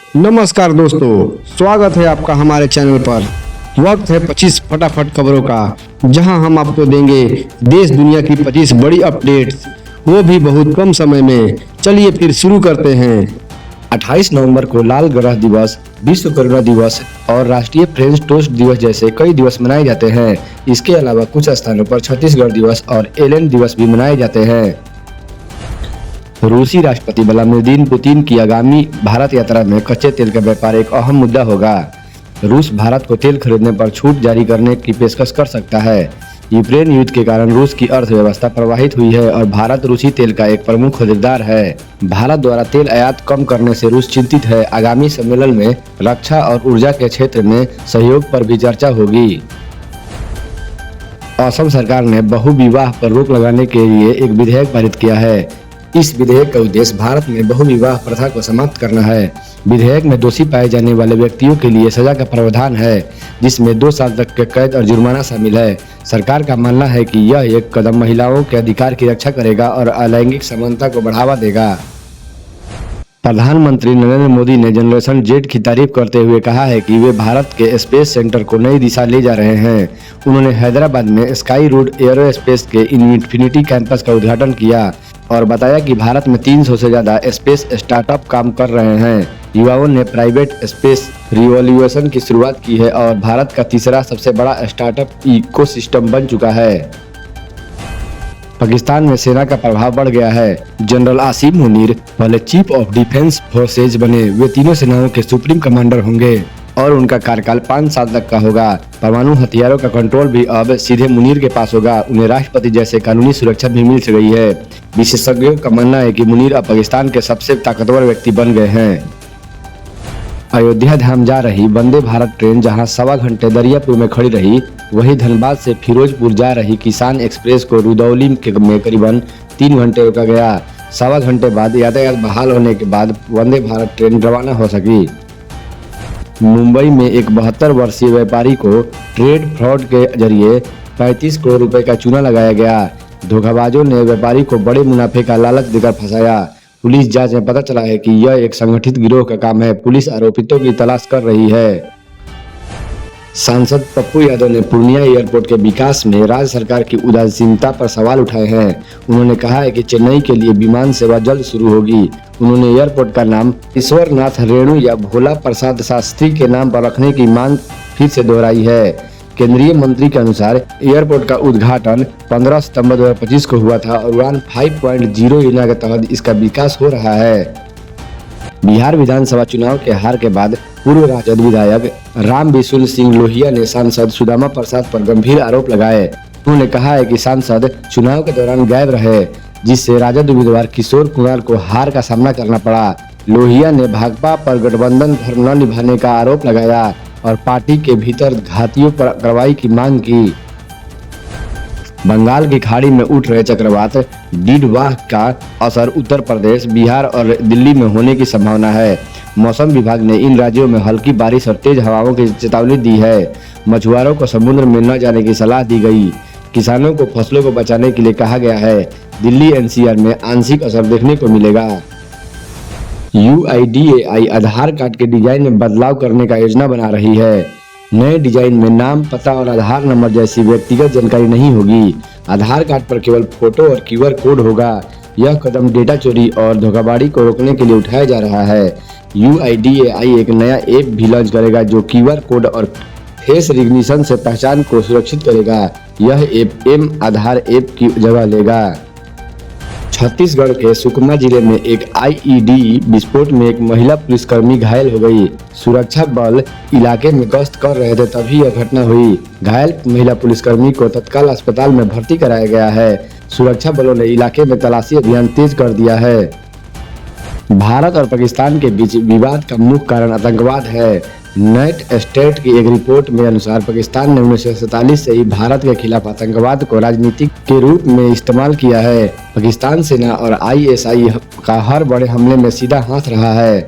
नमस्कार दोस्तों, स्वागत है आपका हमारे चैनल पर। वक्त है 25 फटाफट खबरों का, जहां हम आपको देंगे देश दुनिया की 25 बड़ी अपडेट्स, वो भी बहुत कम समय में। चलिए फिर शुरू करते हैं। 28 नवंबर को लाल ग्रह दिवस, विश्व करुणा दिवस और राष्ट्रीय फ्रेंच टोस्ट दिवस जैसे कई दिवस मनाए जाते हैं। इसके अलावा कुछ स्थानों पर छत्तीसगढ़ दिवस और एलेन दिवस भी मनाए जाते हैं। रूसी राष्ट्रपति व्लादिमीर पुतिन की आगामी भारत यात्रा में कच्चे तेल का व्यापार एक अहम मुद्दा होगा। रूस भारत को तेल खरीदने पर छूट जारी करने की पेशकश कर सकता है। यूक्रेन युद्ध के कारण रूस की अर्थव्यवस्था प्रभावित हुई है और भारत रूसी तेल का एक प्रमुख खरीदार है। भारत द्वारा तेल आयात कम करने से रूस चिंतित है। आगामी सम्मेलन में रक्षा और ऊर्जा के क्षेत्र में सहयोग पर भी चर्चा होगी। असम सरकार ने बहुविवाह पर रोक लगाने के लिए एक विधेयक पारित किया है। इस विधेयक का उद्देश्य भारत में बहुविवाह प्रथा को समाप्त करना है। विधेयक में दोषी पाए जाने वाले व्यक्तियों के लिए सजा का प्रावधान है, जिसमें 2 साल तक के कैद और जुर्माना शामिल है। सरकार का मानना है कि यह एक कदम महिलाओं के अधिकार की रक्षा करेगा और अलैंगिक समानता को बढ़ावा देगा। प्रधानमंत्री नरेंद्र मोदी ने जनरेशन जेड की तारीफ करते हुए कहा है कि वे भारत के स्पेस सेंटर को नई दिशा ले जा रहे हैं। उन्होंने हैदराबाद में स्काई रूट एयरोस्पेस के इन्फिनिटी कैंपस का उद्घाटन किया और बताया कि भारत में 300 से ज्यादा स्पेस स्टार्टअप काम कर रहे हैं। युवाओं ने प्राइवेट स्पेस रिवॉल्यूशन की शुरुआत की है और भारत का तीसरा सबसे बड़ा स्टार्टअप इकोसिस्टम बन चुका है। पाकिस्तान में सेना का प्रभाव बढ़ गया है। जनरल आसिम मुनीर पहले चीफ ऑफ डिफेंस फोर्सेज बने। वे तीनों सेनाओं के सुप्रीम कमांडर होंगे और उनका कार्यकाल 5 साल तक का होगा। परमाणु हथियारों का कंट्रोल भी अब सीधे मुनीर के पास होगा। उन्हें राष्ट्रपति जैसे कानूनी सुरक्षा भी मिल गई है। विशेषज्ञों का मानना है कि मुनीर अब पाकिस्तान के सबसे ताकतवर व्यक्ति बन गए हैं। अयोध्या धाम जा रही वंदे भारत ट्रेन जहां 1.25 घंटे दरियापुर में खड़ी रही, वहीं धनबाद से फिरोजपुर जा रही किसान एक्सप्रेस को रुदौली में करीबन 3 घंटे रोका गया। 1.25 घंटे बाद यातायात बहाल होने के बाद वंदे भारत ट्रेन रवाना हो सकी। मुंबई में एक 72 वर्षीय व्यापारी को ट्रेड फ्रॉड के जरिए 35 करोड़ रुपए का चूना लगाया गया। धोखाबाजों ने व्यापारी को बड़े मुनाफे का लालच देकर फंसाया। पुलिस जांच में पता चला है कि यह एक संगठित गिरोह का काम है। पुलिस आरोपितों की तलाश कर रही है। सांसद पप्पू यादव ने पूर्णिया एयरपोर्ट के विकास में राज्य सरकार की उदासीनता पर सवाल उठाए हैं। उन्होंने कहा है कि चेन्नई के लिए विमान सेवा जल्द शुरू होगी। उन्होंने एयरपोर्ट का नाम ईश्वरनाथ रेणु या भोला प्रसाद शास्त्री के नाम पर रखने की मांग फिर से दोहराई है। केंद्रीय मंत्री के अनुसार एयरपोर्ट का उद्घाटन 15 सितंबर 2025 को हुआ था और उड़ान 5.0 योजना के तहत इसका विकास हो रहा है। बिहार विधानसभा चुनाव के हार के बाद पूर्व राजद विधायक राम बिशुल सिंह लोहिया ने सांसद सुदामा प्रसाद पर गंभीर आरोप लगाए। उन्होंने कहा है कि सांसद चुनाव के दौरान गायब रहे, जिससे राजद उम्मीदवार किशोर कुमार को हार का सामना करना पड़ा। लोहिया ने भाजपा पर गठबंधन धर्म न निभाने का आरोप लगाया और पार्टी के भीतर घातियों पर कार्रवाई की मांग की। बंगाल की खाड़ी में उठ रहे चक्रवात डिडवाह का असर उत्तर प्रदेश, बिहार और दिल्ली में होने की संभावना है। मौसम विभाग ने इन राज्यों में हल्की बारिश और तेज हवाओं की चेतावनी दी है। मछुआरों को समुद्र में न जाने की सलाह दी गई। किसानों को फसलों को बचाने के लिए कहा गया है। दिल्ली एनसीआर में आंशिक असर देखने को मिलेगा। UIDAI आधार कार्ड के डिजाइन में बदलाव करने का योजना बना रही है। नए डिजाइन में नाम, पता और आधार नंबर जैसी व्यक्तिगत जानकारी नहीं होगी। आधार कार्ड पर केवल फोटो और QR कोड होगा। यह कदम डेटा चोरी और धोखाधड़ी को रोकने के लिए उठाया जा रहा है। UIDAI एक नया ऐप भी लॉन्च करेगा जो QR कोड और फेस रिकग्निशन से पहचान को सुरक्षित करेगा। यह ऐप आधार ऐप की जगह लेगा। छत्तीसगढ़ के सुकमा जिले में एक IED विस्फोट में एक महिला पुलिसकर्मी घायल हो गई। सुरक्षा बल इलाके में गश्त कर रहे थे तभी यह घटना हुई। घायल महिला पुलिसकर्मी को तत्काल अस्पताल में भर्ती कराया गया है। सुरक्षा बलों ने इलाके में तलाशी अभियान तेज कर दिया है। भारत और पाकिस्तान के बीच विवाद का मुख्य कारण आतंकवाद है। नेट स्टेट की एक रिपोर्ट में अनुसार पाकिस्तान ने 1947 से ही भारत के खिलाफ आतंकवाद को राजनीतिक के रूप में इस्तेमाल किया है। पाकिस्तान सेना और ISI का हर बड़े हमले में सीधा हाथ रहा है।